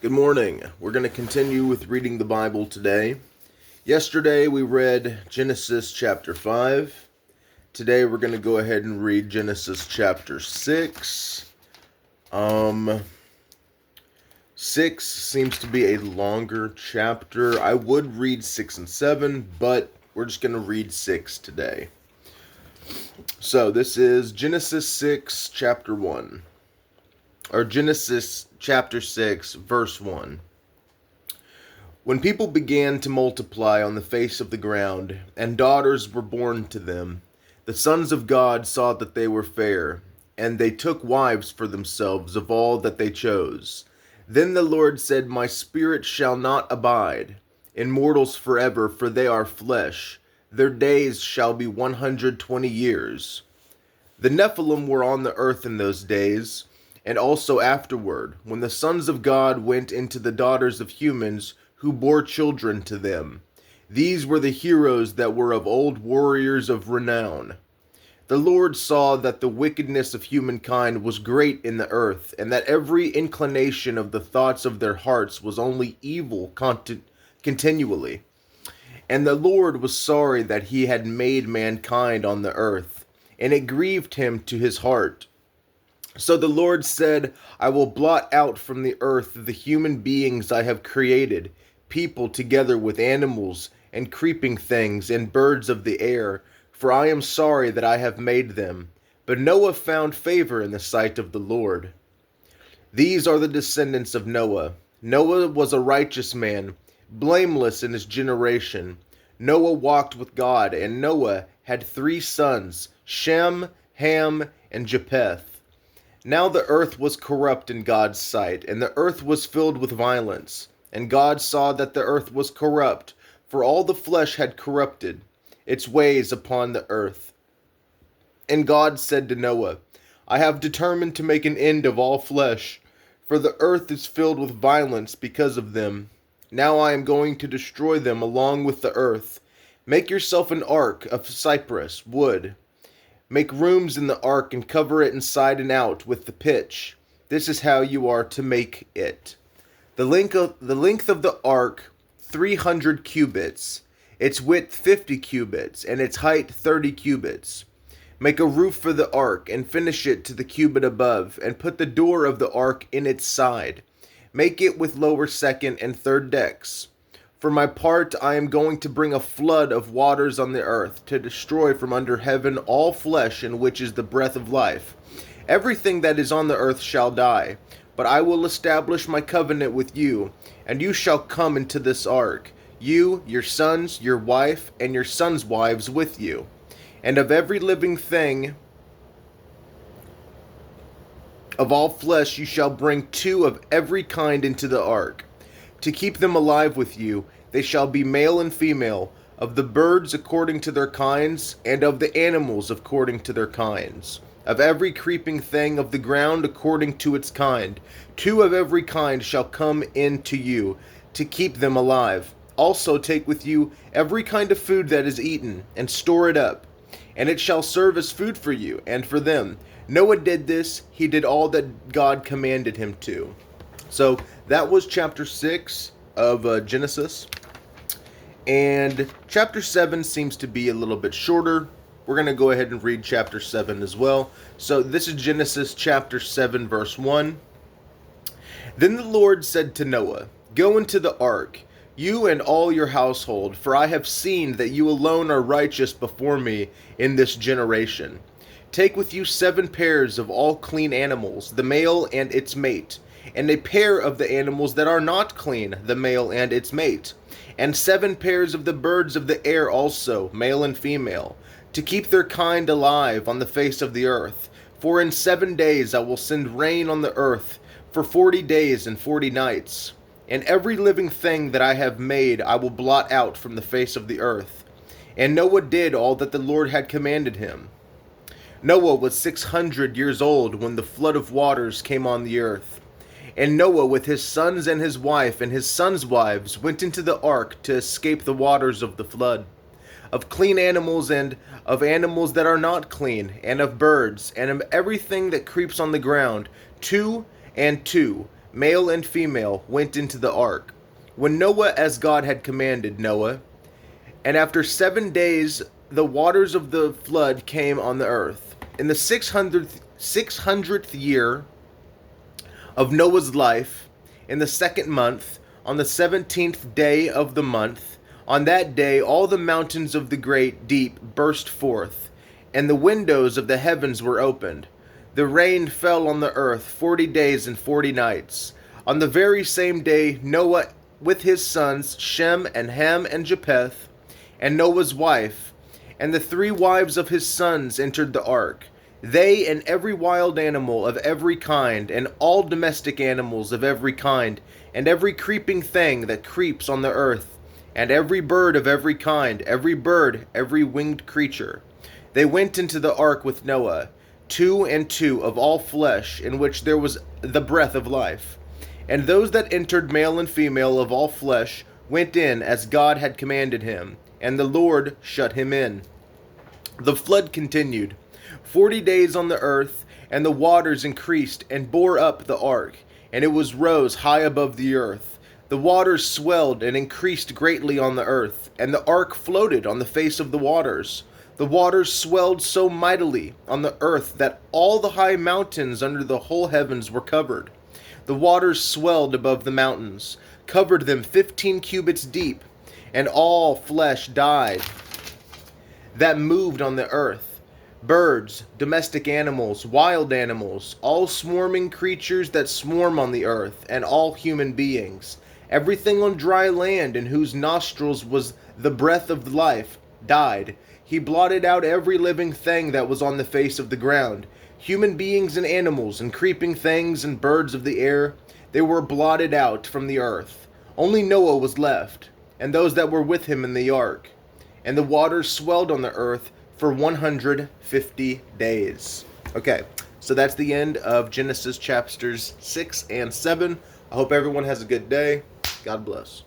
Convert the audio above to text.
Good morning. We're going to continue with reading the Bible today. Yesterday we read Genesis chapter 5. Today we're going to go ahead and read Genesis chapter 6. 6 seems to be a longer chapter. I would read 6 and 7, but we're just going to read 6 today. So this is Genesis 6 chapter 1. Or Genesis chapter 6 verse 1. When people began to multiply on the face of the ground, and daughters were born to them, the sons of God saw that they were fair, and they took wives for themselves of all that they chose. Then the Lord said, My spirit shall not abide in mortals forever, for they are flesh. Their days shall be 120 years. The Nephilim were on the earth in those days, and also afterward, when the sons of God went into the daughters of humans, who bore children to them. These were the heroes that were of old, warriors of renown. The Lord saw that the wickedness of humankind was great in the earth, and that every inclination of the thoughts of their hearts was only evil continually. And the Lord was sorry that he had made mankind on the earth, and it grieved him to his heart. So the Lord said, I will blot out from the earth the human beings I have created, people together with animals and creeping things and birds of the air, for I am sorry that I have made them. But Noah found favor in the sight of the Lord. These are the descendants of Noah. Noah was a righteous man, blameless in his generation. Noah walked with God, and Noah had 3 sons, Shem, Ham, and Japheth. Now the earth was corrupt in God's sight, and the earth was filled with violence. And God saw that the earth was corrupt, for all the flesh had corrupted its ways upon the earth. And God said to Noah, I have determined to make an end of all flesh, for the earth is filled with violence because of them. Now I am going to destroy them along with the earth. Make yourself an ark of cypress wood. Make rooms in the ark and cover it inside and out with the pitch. This is how you are to make it. The length of the ark, 300 cubits, its width 50 cubits, and its height 30 cubits. Make a roof for the ark, and finish it to the cubit above, and put the door of the ark in its side. Make it with lower, second, and third decks. For my part, I am going to bring a flood of waters on the earth, to destroy from under heaven all flesh in which is the breath of life. Everything that is on the earth shall die, but I will establish my covenant with you, and you shall come into this ark, you, your sons, your wife, and your sons' wives with you. And of every living thing of all flesh you shall bring 2 of every kind into the ark. To keep them alive with you, they shall be male and female, of the birds according to their kinds, and of the animals according to their kinds, of every creeping thing of the ground according to its kind. 2 of every kind shall come in to you, to keep them alive. Also take with you every kind of food that is eaten, and store it up, and it shall serve as food for you and for them. Noah did this, he did all that God commanded him to. So that was chapter 6 of Genesis. And chapter 7 seems to be a little bit shorter. We're going to go ahead and read chapter 7 as well. So this is Genesis chapter 7 verse 1. Then the Lord said to Noah, Go into the ark, you and all your household, for I have seen that you alone are righteous before me in this generation. Take with you 7 pairs of all clean animals, the male and its mate, and a pair of the animals that are not clean, the male and its mate, and 7 pairs of the birds of the air also, male and female, to keep their kind alive on the face of the earth. For in 7 days I will send rain on the earth, for 40 days and 40 nights. And every living thing that I have made I will blot out from the face of the earth. And Noah did all that the Lord had commanded him. Noah was 600 years old when the flood of waters came on the earth. And Noah with his sons and his wife and his sons' wives went into the ark to escape the waters of the flood. Of clean animals and of animals that are not clean, and of birds, and of everything that creeps on the ground, 2 and 2, male and female, went into the ark, when Noah as God had commanded Noah. And after 7 days the waters of the flood came on the earth. In the 600th year of Noah's life, in the 2nd month, on the 17th day of the month, on that day all the mountains of the great deep burst forth, and the windows of the heavens were opened. The rain fell on the earth 40 days and 40 nights. On the very same day Noah with his sons Shem and Ham and Japheth, and Noah's wife, and the 3 wives of his sons entered the ark. They and every wild animal of every kind, and all domestic animals of every kind, and every creeping thing that creeps on the earth, and every bird of every kind, every bird, every winged creature. They went into the ark with Noah, 2 and 2 of all flesh, in which there was the breath of life. And those that entered, male and female of all flesh, went in as God had commanded him, and the Lord shut him in. The flood continued 40 days on the earth, and the waters increased and bore up the ark, and it was rose high above the earth. The waters swelled and increased greatly on the earth, and the ark floated on the face of the waters. The waters swelled so mightily on the earth that all the high mountains under the whole heavens were covered. The waters swelled above the mountains, covered them 15 cubits deep, and all flesh died that moved on the earth, birds, domestic animals, wild animals, all swarming creatures that swarm on the earth, and all human beings. Everything on dry land in whose nostrils was the breath of life died. He blotted out every living thing that was on the face of the ground, human beings and animals and creeping things and birds of the air. They were blotted out from the earth. Only Noah was left, and those that were with him in the ark. And the waters swelled on the earth for 150 days. Okay, so that's the end of Genesis chapters 6 and 7. I hope everyone has a good day. God bless.